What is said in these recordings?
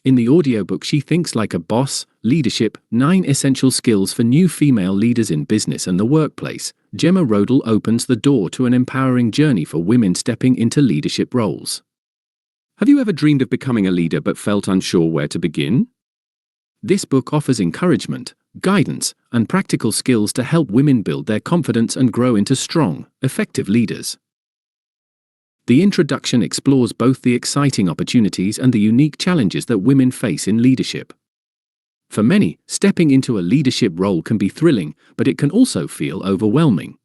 In the audiobook She Thinks Like a Boss, Leadership, 9 Essential Skills for New Female Leaders in Business and the Workplace, Jemma Roedel opens the door to an empowering journey for women stepping into leadership roles. Have you ever dreamed of becoming a leader but felt unsure where to begin? This book offers encouragement, guidance, and practical skills to help women build their confidence and grow into strong, effective leaders. The introduction explores both the exciting opportunities and the unique challenges that women face in leadership. For many, stepping into a leadership role can be thrilling, but it can also feel overwhelming.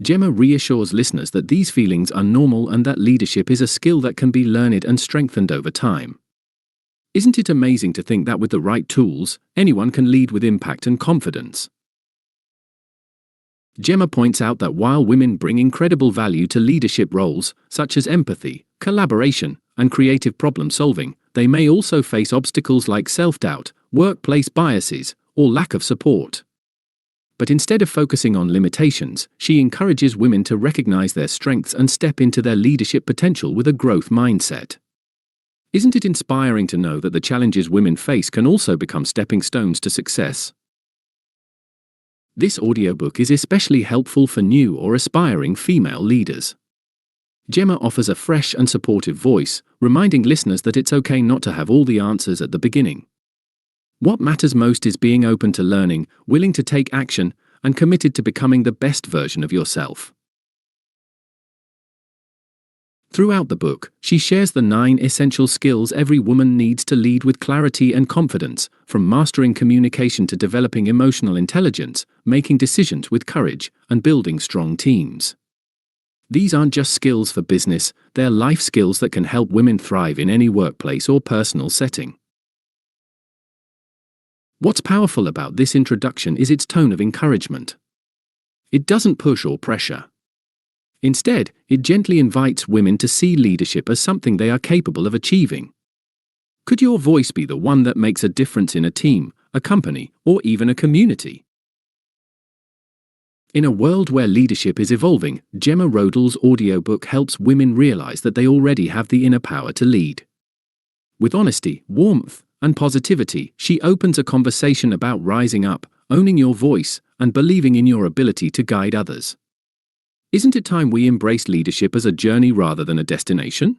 Jemma reassures listeners that these feelings are normal and that leadership is a skill that can be learned and strengthened over time. Isn't it amazing to think that with the right tools, anyone can lead with impact and confidence? Jemma points out that while women bring incredible value to leadership roles, such as empathy, collaboration, and creative problem-solving, they may also face obstacles like self-doubt, workplace biases, or lack of support. But instead of focusing on limitations, she encourages women to recognize their strengths and step into their leadership potential with a growth mindset. Isn't it inspiring to know that the challenges women face can also become stepping stones to success? This audiobook is especially helpful for new or aspiring female leaders. Jemma offers a fresh and supportive voice, reminding listeners that it's okay not to have all the answers at the beginning. What matters most is being open to learning, willing to take action, and committed to becoming the best version of yourself. Throughout the book, she shares the 9 essential skills every woman needs to lead with clarity and confidence, from mastering communication to developing emotional intelligence, making decisions with courage, and building strong teams. These aren't just skills for business, they're life skills that can help women thrive in any workplace or personal setting. What's powerful about this introduction is its tone of encouragement. It doesn't push or pressure. Instead, it gently invites women to see leadership as something they are capable of achieving. Could your voice be the one that makes a difference in a team, a company, or even a community? In a world where leadership is evolving, Jemma Roedel's audiobook helps women realize that they already have the inner power to lead. With honesty, warmth, and positivity, she opens a conversation about rising up, owning your voice, and believing in your ability to guide others. Isn't it time we embrace leadership as a journey rather than a destination?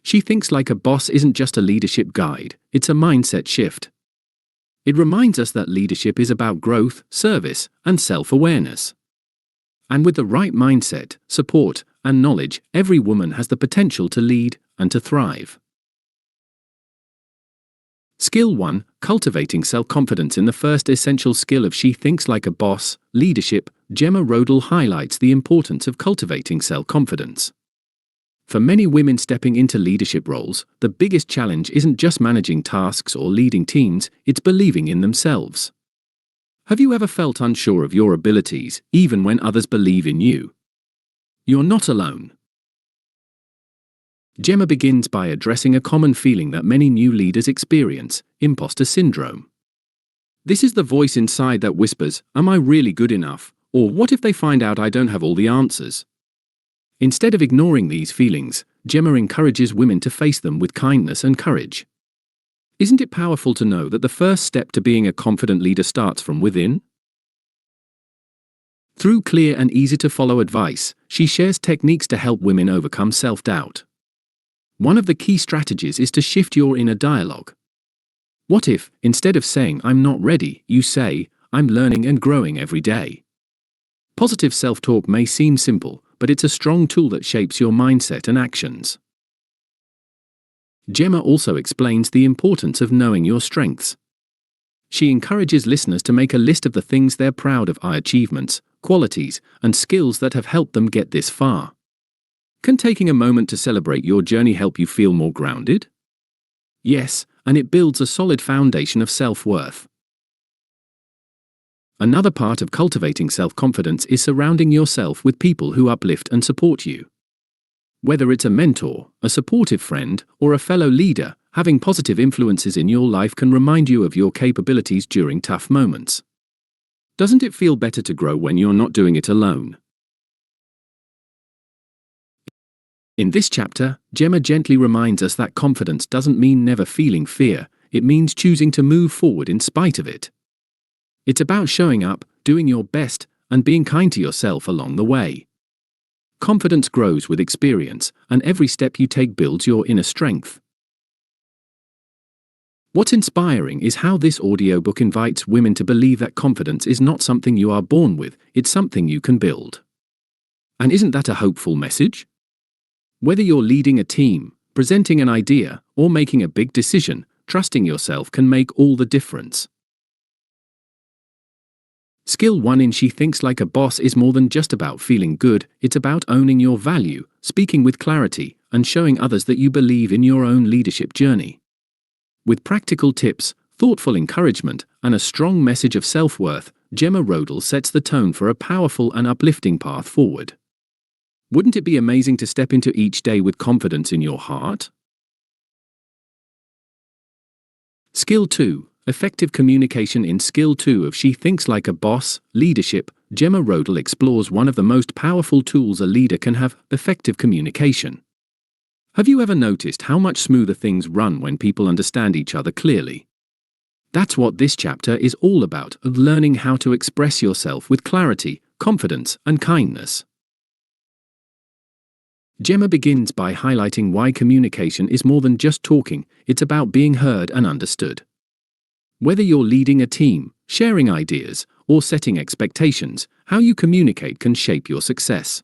She Thinks Like a Boss isn't just a leadership guide, it's a mindset shift. It reminds us that leadership is about growth, service, and self-awareness. And with the right mindset, support, and knowledge, every woman has the potential to lead and to thrive. Skill 1. Cultivating self-confidence. In the first essential skill of She Thinks Like a Boss, Leadership, Jemma Roedel highlights the importance of cultivating self-confidence. For many women stepping into leadership roles, the biggest challenge isn't just managing tasks or leading teams, it's believing in themselves. Have you ever felt unsure of your abilities, even when others believe in you? You're not alone. Jemma begins by addressing a common feeling that many new leaders experience: imposter syndrome. This is the voice inside that whispers, "Am I really good enough?" Or "What if they find out I don't have all the answers?" Instead of ignoring these feelings, Jemma encourages women to face them with kindness and courage. Isn't it powerful to know that the first step to being a confident leader starts from within? Through clear and easy-to-follow advice, she shares techniques to help women overcome self-doubt. One of the key strategies is to shift your inner dialogue. What if, instead of saying "I'm not ready," you say, "I'm learning and growing every day"? Positive self-talk may seem simple, but it's a strong tool that shapes your mindset and actions. Jemma also explains the importance of knowing your strengths. She encourages listeners to make a list of the things they're proud of, achievements, qualities, and skills that have helped them get this far. Can taking a moment to celebrate your journey help you feel more grounded? Yes, and it builds a solid foundation of self-worth. Another part of cultivating self-confidence is surrounding yourself with people who uplift and support you. Whether it's a mentor, a supportive friend, or a fellow leader, having positive influences in your life can remind you of your capabilities during tough moments. Doesn't it feel better to grow when you're not doing it alone? In this chapter, Jemma gently reminds us that confidence doesn't mean never feeling fear, it means choosing to move forward in spite of it. It's about showing up, doing your best, and being kind to yourself along the way. Confidence grows with experience, and every step you take builds your inner strength. What's inspiring is how this audiobook invites women to believe that confidence is not something you are born with, it's something you can build. And isn't that a hopeful message? Whether you're leading a team, presenting an idea, or making a big decision, trusting yourself can make all the difference. Skill 1 in She Thinks Like a Boss is more than just about feeling good, it's about owning your value, speaking with clarity, and showing others that you believe in your own leadership journey. With practical tips, thoughtful encouragement, and a strong message of self-worth, Jemma Roedel sets the tone for a powerful and uplifting path forward. Wouldn't it be amazing to step into each day with confidence in your heart? Skill 2. Effective communication. In Skill 2 of She Thinks Like a Boss, Leadership, Jemma Roedel explores one of the most powerful tools a leader can have: effective communication. Have you ever noticed how much smoother things run when people understand each other clearly? That's what this chapter is all about, of learning how to express yourself with clarity, confidence, and kindness. Jemma begins by highlighting why communication is more than just talking, it's about being heard and understood. Whether you're leading a team, sharing ideas, or setting expectations, how you communicate can shape your success.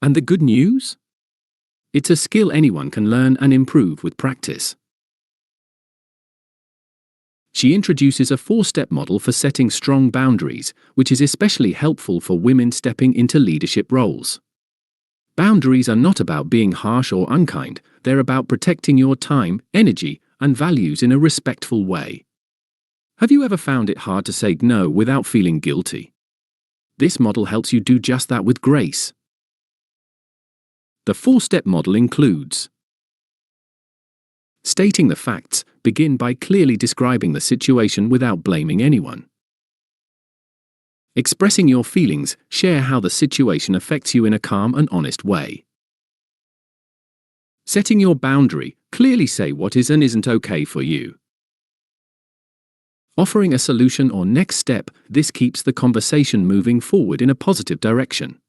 And the good news? It's a skill anyone can learn and improve with practice. She introduces a 4-step model for setting strong boundaries, which is especially helpful for women stepping into leadership roles. Boundaries are not about being harsh or unkind, they're about protecting your time, energy, and values in a respectful way. Have you ever found it hard to say no without feeling guilty? This model helps you do just that with grace. The 4-step model includes stating the facts. Begin by clearly describing the situation without blaming anyone. Expressing your feelings. Share how the situation affects you in a calm and honest way. Setting your boundary. Clearly say what is and isn't okay for you. Offering a solution or next step. This keeps the conversation moving forward in a positive direction.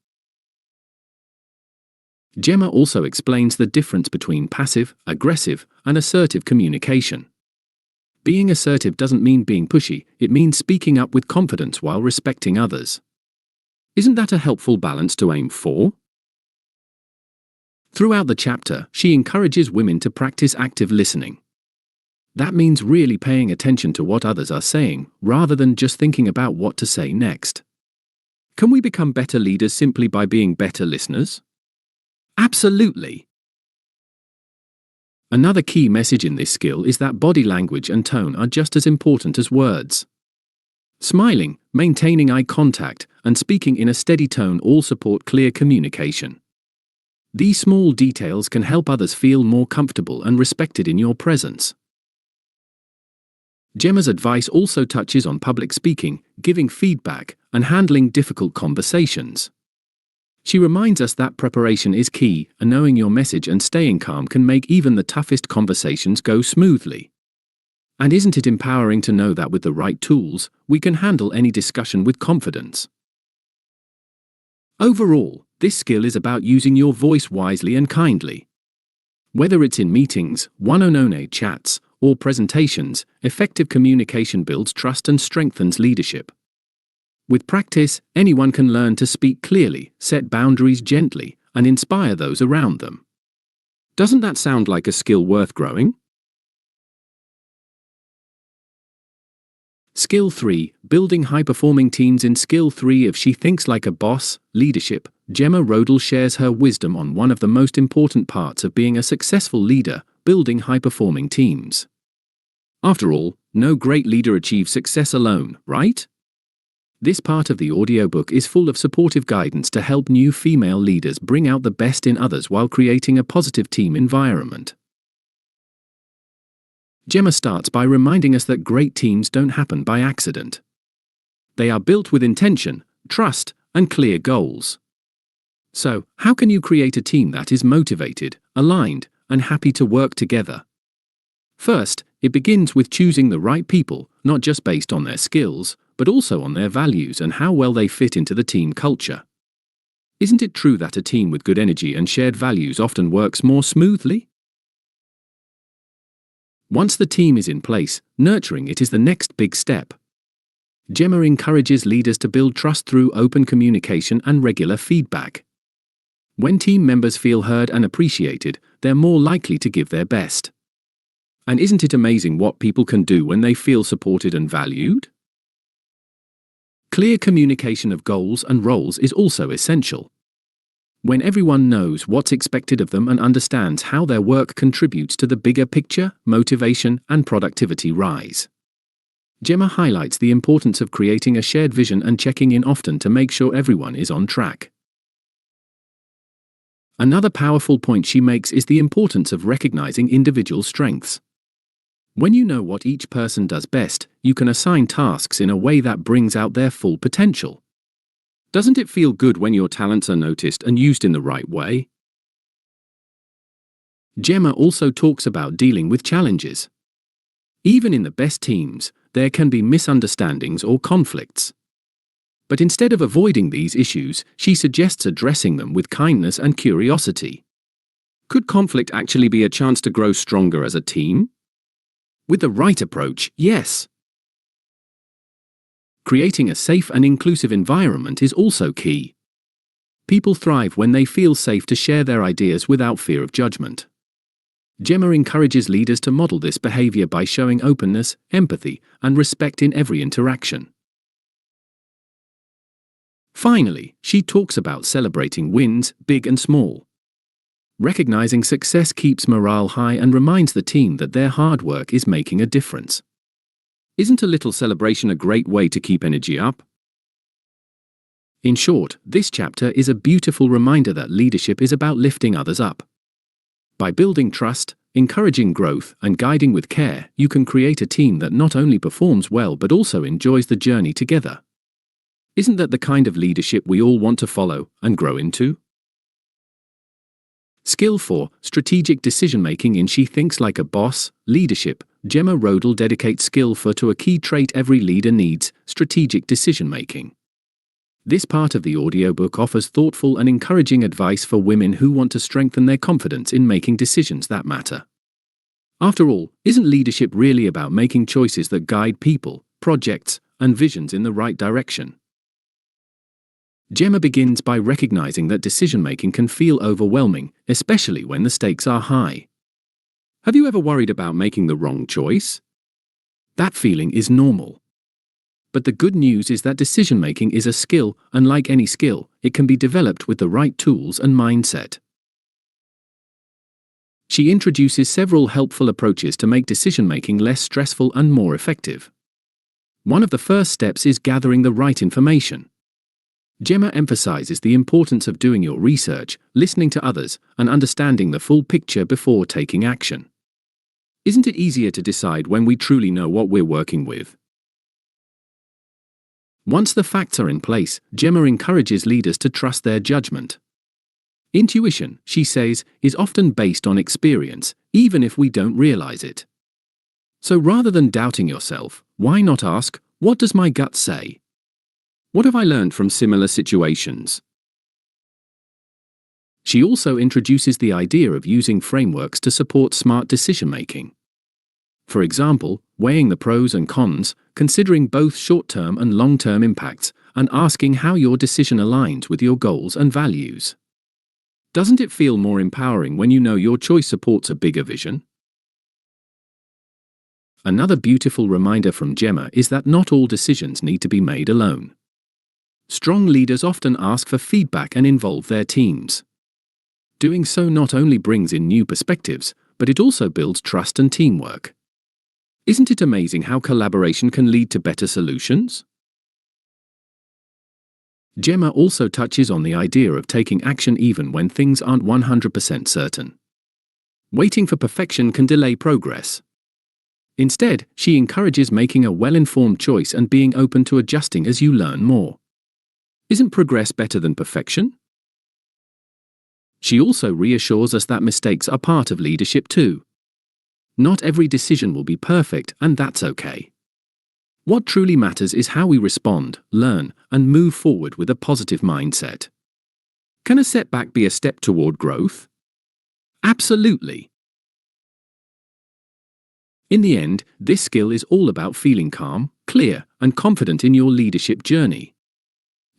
Jemma also explains the difference between passive, aggressive, and assertive communication. Being assertive doesn't mean being pushy, it means speaking up with confidence while respecting others. Isn't that a helpful balance to aim for? Throughout the chapter, she encourages women to practice active listening. That means really paying attention to what others are saying, rather than just thinking about what to say next. Can we become better leaders simply by being better listeners? Absolutely! Another key message in this skill is that body language and tone are just as important as words. Smiling, maintaining eye contact, and speaking in a steady tone all support clear communication. These small details can help others feel more comfortable and respected in your presence. Jemma's advice also touches on public speaking, giving feedback, and handling difficult conversations. She reminds us that preparation is key, and knowing your message and staying calm can make even the toughest conversations go smoothly. And isn't it empowering to know that with the right tools, we can handle any discussion with confidence? Overall, this skill is about using your voice wisely and kindly. Whether it's in meetings, one-on-one chats, or presentations, effective communication builds trust and strengthens leadership. With practice, anyone can learn to speak clearly, set boundaries gently, and inspire those around them. Doesn't that sound like a skill worth growing? Skill 3. Building high-performing teams. In Skill 3 of She Thinks Like a Boss, Leadership, Jemma Roedel shares her wisdom on one of the most important parts of being a successful leader: building high-performing teams. After all, no great leader achieves success alone, right? This part of the audiobook is full of supportive guidance to help new female leaders bring out the best in others while creating a positive team environment. Jemma starts by reminding us that great teams don't happen by accident. They are built with intention, trust, and clear goals. So, how can you create a team that is motivated, aligned, and happy to work together? First, it begins with choosing the right people, not just based on their skills, but also on their values and how well they fit into the team culture. Isn't it true that a team with good energy and shared values often works more smoothly? Once the team is in place, nurturing it is the next big step. Jemma encourages leaders to build trust through open communication and regular feedback. When team members feel heard and appreciated, they're more likely to give their best. And isn't it amazing what people can do when they feel supported and valued? Clear communication of goals and roles is also essential. When everyone knows what's expected of them and understands how their work contributes to the bigger picture, motivation and productivity rise. Jemma highlights the importance of creating a shared vision and checking in often to make sure everyone is on track. Another powerful point she makes is the importance of recognizing individual strengths. When you know what each person does best, you can assign tasks in a way that brings out their full potential. Doesn't it feel good when your talents are noticed and used in the right way? Jemma also talks about dealing with challenges. Even in the best teams, there can be misunderstandings or conflicts. But instead of avoiding these issues, she suggests addressing them with kindness and curiosity. Could conflict actually be a chance to grow stronger as a team? With the right approach, yes. Creating a safe and inclusive environment is also key. People thrive when they feel safe to share their ideas without fear of judgment. Jemma encourages leaders to model this behavior by showing openness, empathy, and respect in every interaction. Finally, she talks about celebrating wins, big and small. Recognizing success keeps morale high and reminds the team that their hard work is making a difference. Isn't a little celebration a great way to keep energy up? In short, this chapter is a beautiful reminder that leadership is about lifting others up. By building trust, encouraging growth, and guiding with care, you can create a team that not only performs well but also enjoys the journey together. Isn't that the kind of leadership we all want to follow and grow into? Skill 4, Strategic Decision-Making in She Thinks Like a Boss, Leadership. Jemma Roedel dedicates Skill 4 to a key trait every leader needs, strategic decision-making. This part of the audiobook offers thoughtful and encouraging advice for women who want to strengthen their confidence in making decisions that matter. After all, isn't leadership really about making choices that guide people, projects, and visions in the right direction? Jemma begins by recognizing that decision-making can feel overwhelming, especially when the stakes are high. Have you ever worried about making the wrong choice? That feeling is normal. But the good news is that decision-making is a skill, and like any skill, it can be developed with the right tools and mindset. She introduces several helpful approaches to make decision-making less stressful and more effective. One of the first steps is gathering the right information. Jemma emphasizes the importance of doing your research, listening to others, and understanding the full picture before taking action. Isn't it easier to decide when we truly know what we're working with? Once the facts are in place, Jemma encourages leaders to trust their judgment. Intuition, she says, is often based on experience, even if we don't realize it. So rather than doubting yourself, why not ask, what does my gut say? What have I learned from similar situations? She also introduces the idea of using frameworks to support smart decision-making. For example, weighing the pros and cons, considering both short-term and long-term impacts, and asking how your decision aligns with your goals and values. Doesn't it feel more empowering when you know your choice supports a bigger vision? Another beautiful reminder from Jemma is that not all decisions need to be made alone. Strong leaders often ask for feedback and involve their teams. Doing so not only brings in new perspectives, but it also builds trust and teamwork. Isn't it amazing how collaboration can lead to better solutions? Jemma also touches on the idea of taking action even when things aren't 100% certain. Waiting for perfection can delay progress. Instead, she encourages making a well-informed choice and being open to adjusting as you learn more. Isn't progress better than perfection? She also reassures us that mistakes are part of leadership too. Not every decision will be perfect, and that's okay. What truly matters is how we respond, learn, and move forward with a positive mindset. Can a setback be a step toward growth? Absolutely. In the end, this skill is all about feeling calm, clear, and confident in your leadership journey.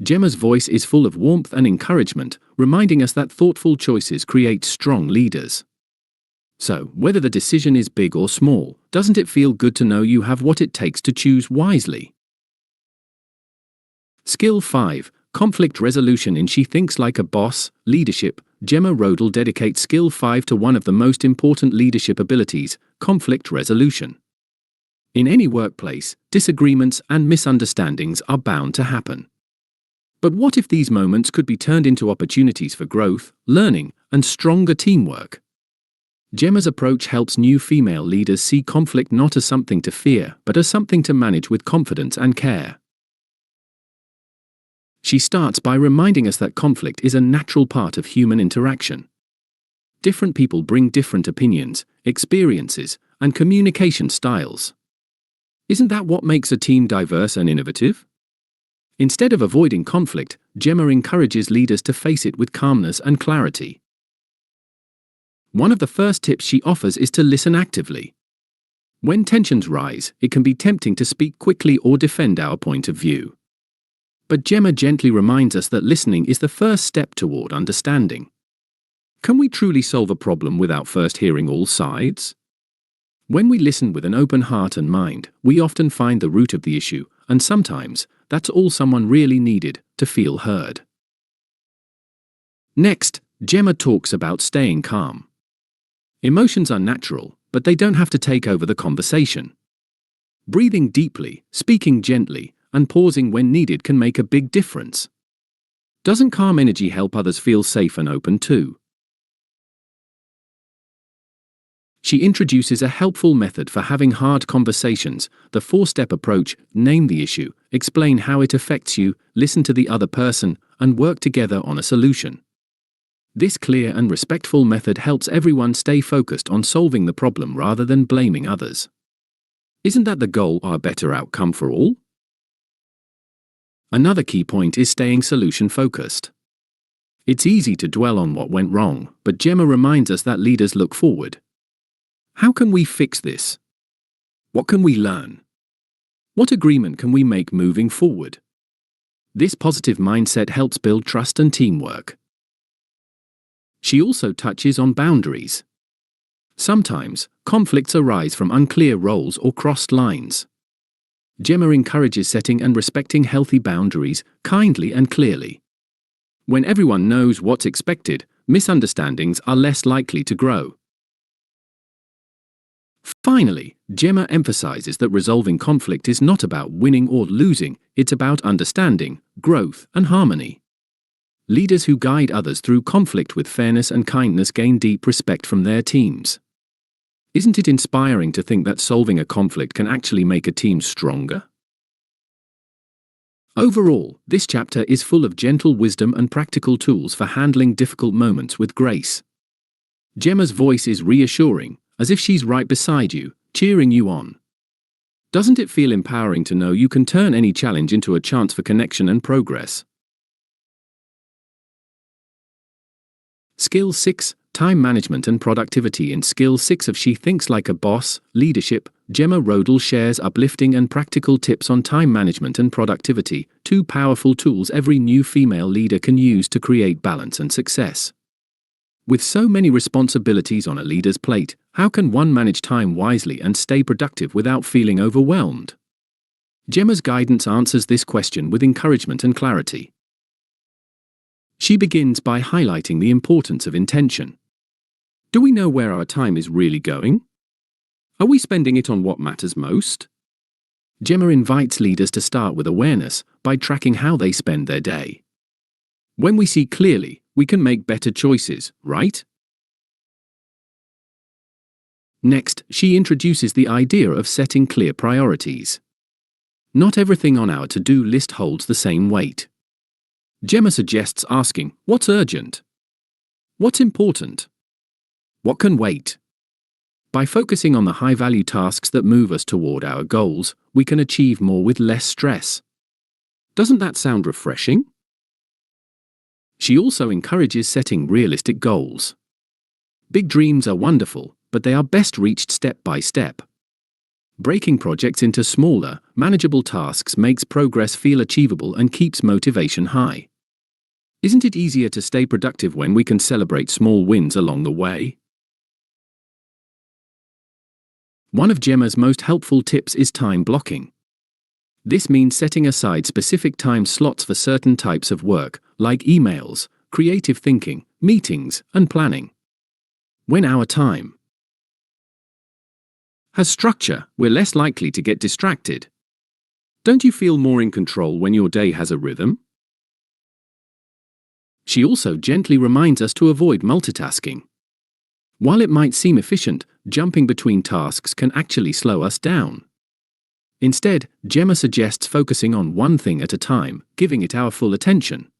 Jemma's voice is full of warmth and encouragement, reminding us that thoughtful choices create strong leaders. So, whether the decision is big or small, doesn't it feel good to know you have what it takes to choose wisely? Skill 5. Conflict resolution in She Thinks Like a Boss, Leadership. Jemma Roedel dedicates Skill 5 to one of the most important leadership abilities, conflict resolution. In any workplace, disagreements and misunderstandings are bound to happen. But what if these moments could be turned into opportunities for growth, learning, and stronger teamwork? Jemma's approach helps new female leaders see conflict not as something to fear, but as something to manage with confidence and care. She starts by reminding us that conflict is a natural part of human interaction. Different people bring different opinions, experiences, and communication styles. Isn't that what makes a team diverse and innovative? Instead of avoiding conflict, Jemma encourages leaders to face it with calmness and clarity. One of the first tips she offers is to listen actively. When tensions rise, it can be tempting to speak quickly or defend our point of view. But Jemma gently reminds us that listening is the first step toward understanding. Can we truly solve a problem without first hearing all sides? When we listen with an open heart and mind, we often find the root of the issue, and sometimes, that's all someone really needed, to feel heard. Next, Jemma talks about staying calm. Emotions are natural, but they don't have to take over the conversation. Breathing deeply, speaking gently, and pausing when needed can make a big difference. Doesn't calm energy help others feel safe and open too? She introduces a helpful method for having hard conversations, the 4-step approach: name the issue, explain how it affects you, listen to the other person, and work together on a solution. This clear and respectful method helps everyone stay focused on solving the problem rather than blaming others. Isn't that the goal, a better outcome for all? Another key point is staying solution-focused. It's easy to dwell on what went wrong, but Jemma reminds us that leaders look forward. How can we fix this? What can we learn? What agreement can we make moving forward? This positive mindset helps build trust and teamwork. She also touches on boundaries. Sometimes, conflicts arise from unclear roles or crossed lines. Jemma encourages setting and respecting healthy boundaries, kindly and clearly. When everyone knows what's expected, misunderstandings are less likely to grow. Finally, Jemma emphasizes that resolving conflict is not about winning or losing, it's about understanding, growth, and harmony. Leaders who guide others through conflict with fairness and kindness gain deep respect from their teams. Isn't it inspiring to think that solving a conflict can actually make a team stronger? Overall, this chapter is full of gentle wisdom and practical tools for handling difficult moments with grace. Jemma's voice is reassuring, as if she's right beside you, cheering you on. Doesn't it feel empowering to know you can turn any challenge into a chance for connection and progress? Skill 6. Time Management and Productivity. In Skill 6 of She Thinks Like a Boss, Leadership, Jemma Roedel shares uplifting and practical tips on time management and productivity, 2 powerful tools every new female leader can use to create balance and success. With so many responsibilities on a leader's plate, how can one manage time wisely and stay productive without feeling overwhelmed? Jemma's guidance answers this question with encouragement and clarity. She begins by highlighting the importance of intention. Do we know where our time is really going? Are we spending it on what matters most? Jemma invites leaders to start with awareness by tracking how they spend their day. When we see clearly, we can make better choices, right? Next, she introduces the idea of setting clear priorities. Not everything on our to-do list holds the same weight. Jemma suggests asking, what's urgent? What's important? What can wait? By focusing on the high-value tasks that move us toward our goals, we can achieve more with less stress. Doesn't that sound refreshing? She also encourages setting realistic goals. Big dreams are wonderful, but they are best reached step by step. Breaking projects into smaller, manageable tasks makes progress feel achievable and keeps motivation high. Isn't it easier to stay productive when we can celebrate small wins along the way? One of Jemma's most helpful tips is time blocking. This means setting aside specific time slots for certain types of work, like emails, creative thinking, meetings, and planning. When our time has structure, we're less likely to get distracted. Don't you feel more in control when your day has a rhythm? She also gently reminds us to avoid multitasking. While it might seem efficient, jumping between tasks can actually slow us down. Instead, Jemma suggests focusing on one thing at a time, giving it our full attention.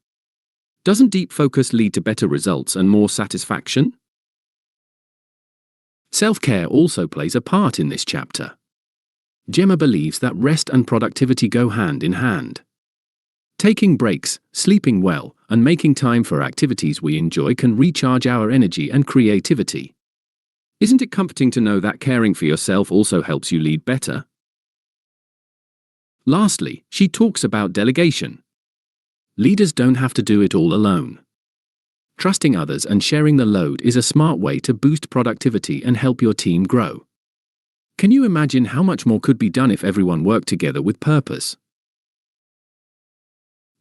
Doesn't deep focus lead to better results and more satisfaction? Self-care also plays a part in this chapter. Jemma believes that rest and productivity go hand in hand. Taking breaks, sleeping well, and making time for activities we enjoy can recharge our energy and creativity. Isn't it comforting to know that caring for yourself also helps you lead better? Lastly, she talks about delegation. Leaders don't have to do it all alone. Trusting others and sharing the load is a smart way to boost productivity and help your team grow. Can you imagine how much more could be done if everyone worked together with purpose?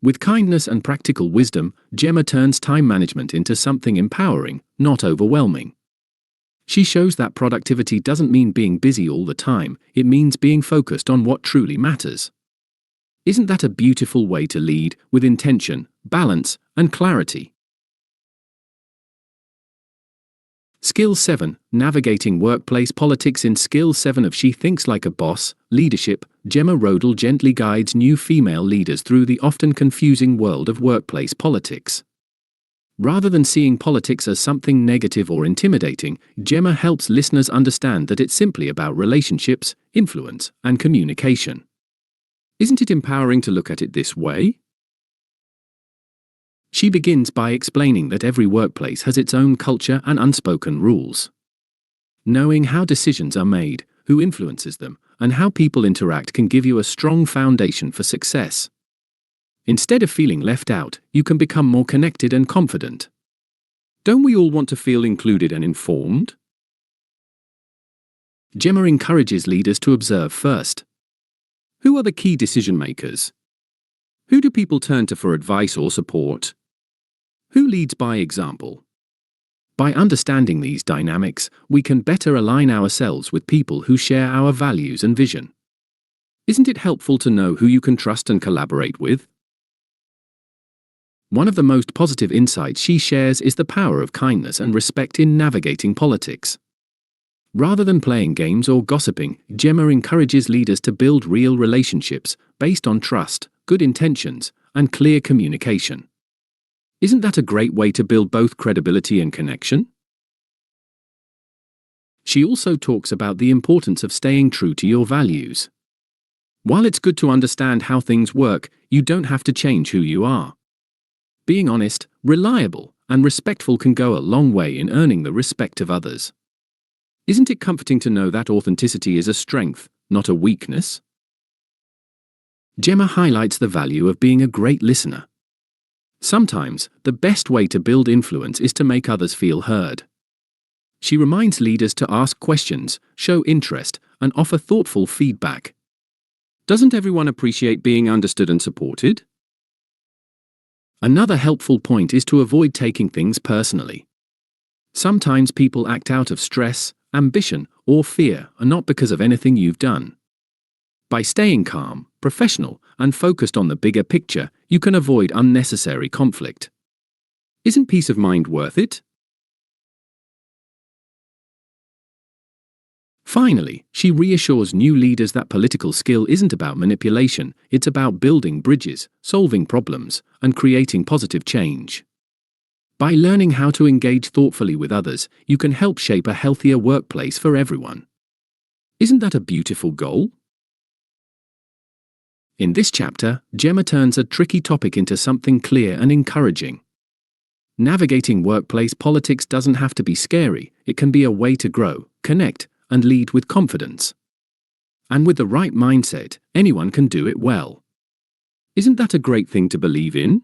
With kindness and practical wisdom, Jemma turns time management into something empowering, not overwhelming. She shows that productivity doesn't mean being busy all the time, it means being focused on what truly matters. Isn't that a beautiful way to lead, with intention, balance, and clarity? Skill 7. Navigating Workplace Politics. In Skill 7 of She Thinks Like a Boss, Leadership, Jemma Roedel gently guides new female leaders through the often confusing world of workplace politics. Rather than seeing politics as something negative or intimidating, Jemma helps listeners understand that it's simply about relationships, influence, and communication. Isn't it empowering to look at it this way? She begins by explaining that every workplace has its own culture and unspoken rules. Knowing how decisions are made, who influences them, and how people interact can give you a strong foundation for success. Instead of feeling left out, you can become more connected and confident. Don't we all want to feel included and informed? Jemma encourages leaders to observe first. Who are the key decision makers? Who do people turn to for advice or support? Who leads by example? By understanding these dynamics, we can better align ourselves with people who share our values and vision. Isn't it helpful to know who you can trust and collaborate with? One of the most positive insights she shares is the power of kindness and respect in navigating politics. Rather than playing games or gossiping, Jemma encourages leaders to build real relationships based on trust, good intentions, and clear communication. Isn't that a great way to build both credibility and connection? She also talks about the importance of staying true to your values. While it's good to understand how things work, you don't have to change who you are. Being honest, reliable, and respectful can go a long way in earning the respect of others. Isn't it comforting to know that authenticity is a strength, not a weakness? Jemma highlights the value of being a great listener. Sometimes, the best way to build influence is to make others feel heard. She reminds leaders to ask questions, show interest, and offer thoughtful feedback. Doesn't everyone appreciate being understood and supported? Another helpful point is to avoid taking things personally. Sometimes people act out of stress, ambition, or fear, and not because of anything you've done. By staying calm, professional, and focused on the bigger picture, you can avoid unnecessary conflict. Isn't peace of mind worth it? Finally, she reassures new leaders that political skill isn't about manipulation, it's about building bridges, solving problems, and creating positive change. By learning how to engage thoughtfully with others, you can help shape a healthier workplace for everyone. Isn't that a beautiful goal? In this chapter, Jemma turns a tricky topic into something clear and encouraging. Navigating workplace politics doesn't have to be scary, it can be a way to grow, connect, and lead with confidence. And with the right mindset, anyone can do it well. Isn't that a great thing to believe in?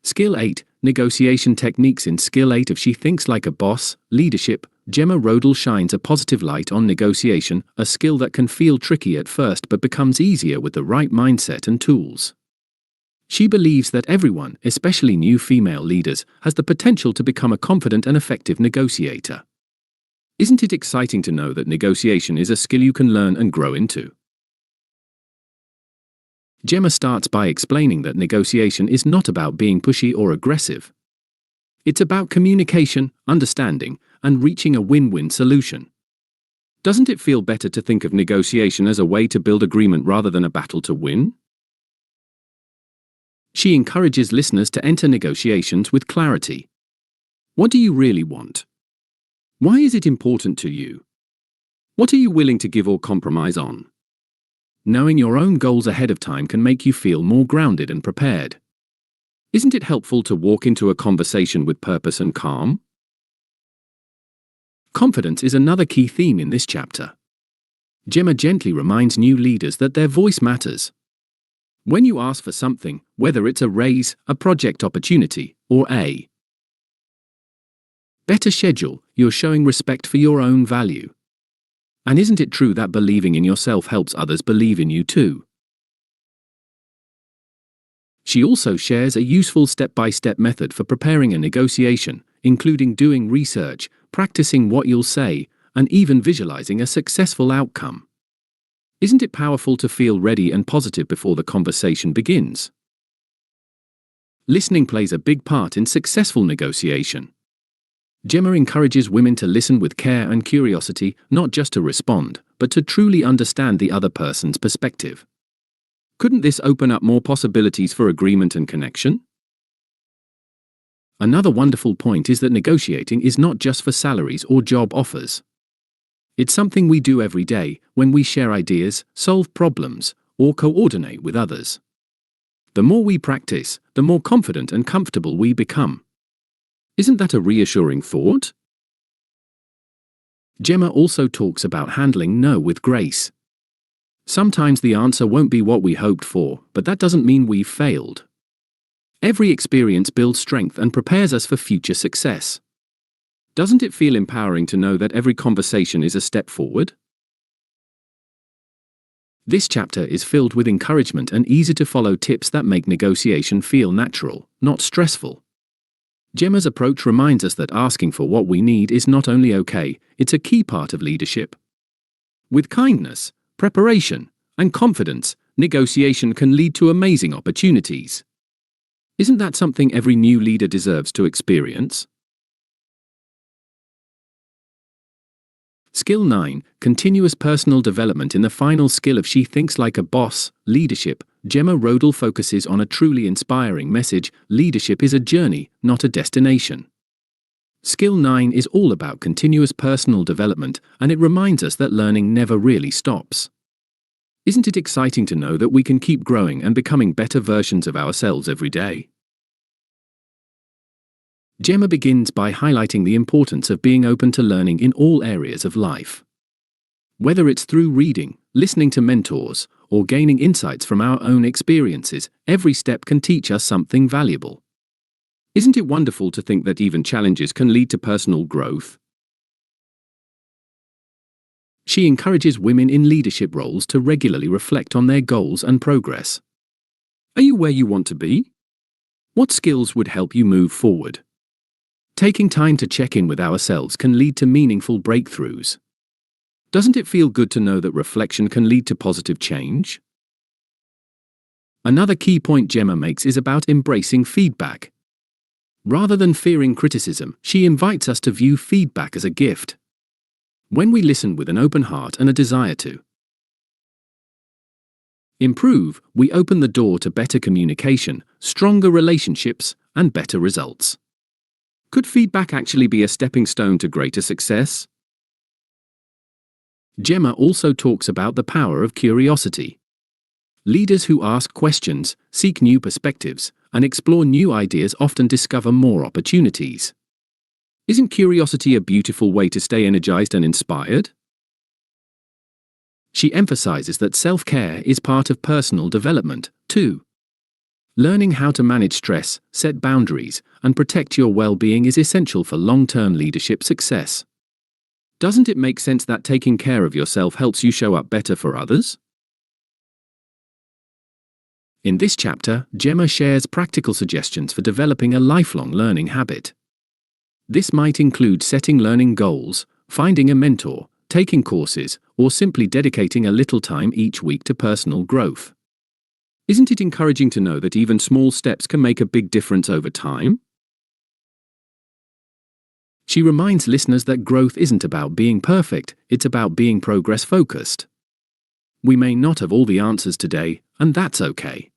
Skill 8. Negotiation techniques. In Skill 8 of She Thinks Like a Boss, Leadership, Jemma Roedel shines a positive light on negotiation, a skill that can feel tricky at first but becomes easier with the right mindset and tools. She believes that everyone, especially new female leaders, has the potential to become a confident and effective negotiator. Isn't it exciting to know that negotiation is a skill you can learn and grow into? Jemma starts by explaining that negotiation is not about being pushy or aggressive. It's about communication, understanding, and reaching a win-win solution. Doesn't it feel better to think of negotiation as a way to build agreement rather than a battle to win? She encourages listeners to enter negotiations with clarity. What do you really want? Why is it important to you? What are you willing to give or compromise on? Knowing your own goals ahead of time can make you feel more grounded and prepared. Isn't it helpful to walk into a conversation with purpose and calm? Confidence is another key theme in this chapter. Jemma gently reminds new leaders that their voice matters. When you ask for something, whether it's a raise, a project opportunity, or a better schedule, you're showing respect for your own value. And isn't it true that believing in yourself helps others believe in you too? She also shares a useful step-by-step method for preparing a negotiation, including doing research, practicing what you'll say, and even visualizing a successful outcome. Isn't it powerful to feel ready and positive before the conversation begins? Listening plays a big part in successful negotiation. Jemma encourages women to listen with care and curiosity, not just to respond, but to truly understand the other person's perspective. Couldn't this open up more possibilities for agreement and connection? Another wonderful point is that negotiating is not just for salaries or job offers. It's something we do every day when we share ideas, solve problems, or coordinate with others. The more we practice, the more confident and comfortable we become. Isn't that a reassuring thought? Jemma also talks about handling no with grace. Sometimes the answer won't be what we hoped for, but that doesn't mean we've failed. Every experience builds strength and prepares us for future success. Doesn't it feel empowering to know that every conversation is a step forward? This chapter is filled with encouragement and easy-to-follow tips that make negotiation feel natural, not stressful. Jemma's approach reminds us that asking for what we need is not only okay, it's a key part of leadership. With kindness, preparation, and confidence, negotiation can lead to amazing opportunities. Isn't that something every new leader deserves to experience? Skill 9. Continuous personal development. In the final skill of She Thinks Like a Boss, Leadership, Jemma Roedel focuses on a truly inspiring message: leadership is a journey, not a destination. Skill 9 is all about continuous personal development, and it reminds us that learning never really stops. Isn't it exciting to know that we can keep growing and becoming better versions of ourselves every day? Jemma begins by highlighting the importance of being open to learning in all areas of life. Whether it's through reading, listening to mentors, or gaining insights from our own experiences, every step can teach us something valuable. Isn't it wonderful to think that even challenges can lead to personal growth? She encourages women in leadership roles to regularly reflect on their goals and progress. Are you where you want to be? What skills would help you move forward? Taking time to check in with ourselves can lead to meaningful breakthroughs. Doesn't it feel good to know that reflection can lead to positive change? Another key point Jemma makes is about embracing feedback. Rather than fearing criticism, she invites us to view feedback as a gift. When we listen with an open heart and a desire to improve, we open the door to better communication, stronger relationships, and better results. Could feedback actually be a stepping stone to greater success? Jemma also talks about the power of curiosity. Leaders who ask questions, seek new perspectives, and explore new ideas often discover more opportunities. Isn't curiosity a beautiful way to stay energized and inspired? She emphasizes that self-care is part of personal development, too. Learning how to manage stress, set boundaries, and protect your well-being is essential for long-term leadership success. Doesn't it make sense that taking care of yourself helps you show up better for others? In this chapter, Jemma shares practical suggestions for developing a lifelong learning habit. This might include setting learning goals, finding a mentor, taking courses, or simply dedicating a little time each week to personal growth. Isn't it encouraging to know that even small steps can make a big difference over time? She reminds listeners that growth isn't about being perfect, it's about being progress-focused. We may not have all the answers today, and that's okay.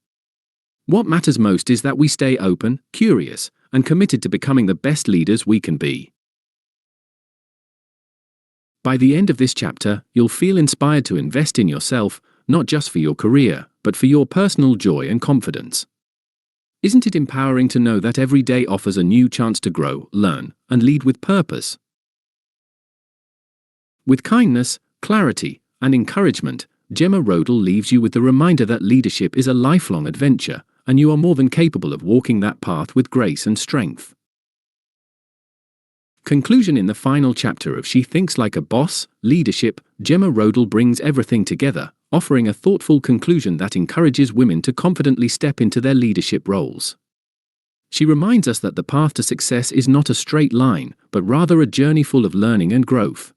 What matters most is that we stay open, curious, and committed to becoming the best leaders we can be. By the end of this chapter, you'll feel inspired to invest in yourself, not just for your career, but for your personal joy and confidence. Isn't it empowering to know that every day offers a new chance to grow, learn, and lead with purpose? With kindness, clarity, and encouragement, Jemma Roedel leaves you with the reminder that leadership is a lifelong adventure, and you are more than capable of walking that path with grace and strength. Conclusion. In the final chapter of She Thinks Like a Boss, Leadership, Jemma Roedel brings everything together, offering a thoughtful conclusion that encourages women to confidently step into their leadership roles. She reminds us that the path to success is not a straight line, but rather a journey full of learning and growth.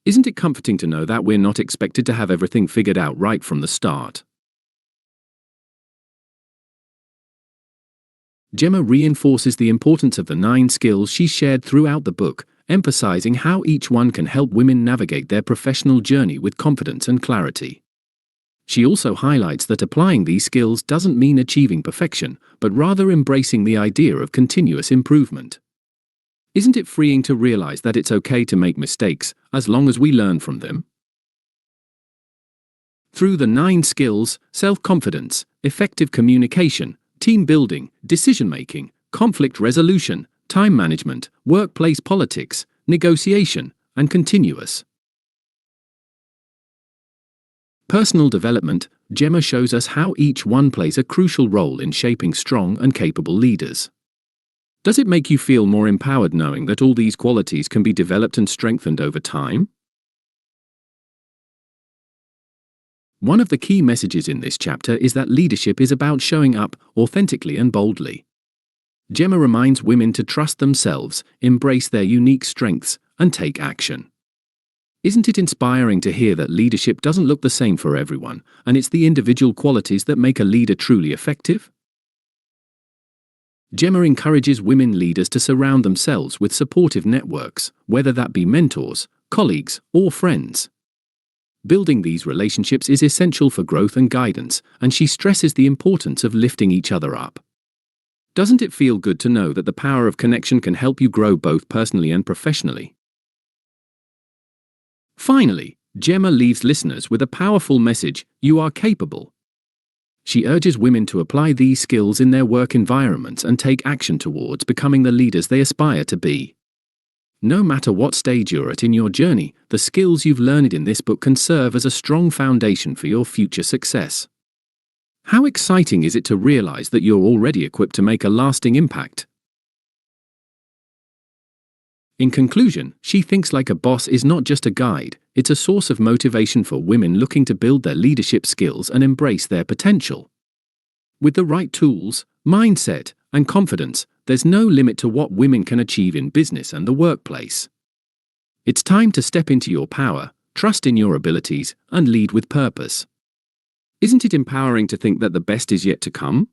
Isn't it comforting to know that we're not expected to have everything figured out right from the start? Jemma reinforces the importance of the 9 skills she shared throughout the book, emphasizing how each one can help women navigate their professional journey with confidence and clarity. She also highlights that applying these skills doesn't mean achieving perfection, but rather embracing the idea of continuous improvement. Isn't it freeing to realize that it's okay to make mistakes, as long as we learn from them? Through the 9 skills, self-confidence, effective communication, team building, decision-making, conflict resolution, time management, workplace politics, negotiation, and continuous personal development, Jemma shows us how each one plays a crucial role in shaping strong and capable leaders. Does it make you feel more empowered knowing that all these qualities can be developed and strengthened over time? One of the key messages in this chapter is that leadership is about showing up authentically and boldly. Jemma reminds women to trust themselves, embrace their unique strengths, and take action. Isn't it inspiring to hear that leadership doesn't look the same for everyone, and it's the individual qualities that make a leader truly effective? Jemma encourages women leaders to surround themselves with supportive networks, whether that be mentors, colleagues, or friends. Building these relationships is essential for growth and guidance, and she stresses the importance of lifting each other up. Doesn't it feel good to know that the power of connection can help you grow both personally and professionally? Finally, Jemma leaves listeners with a powerful message: you are capable. She urges women to apply these skills in their work environments and take action towards becoming the leaders they aspire to be. No matter what stage you're at in your journey, the skills you've learned in this book can serve as a strong foundation for your future success. How exciting is it to realize that you're already equipped to make a lasting impact? In conclusion, She Thinks Like a Boss is not just a guide, it's a source of motivation for women looking to build their leadership skills and embrace their potential. With the right tools, mindset, and confidence, there's no limit to what women can achieve in business and the workplace. It's time to step into your power, trust in your abilities, and lead with purpose. Isn't it empowering to think that the best is yet to come?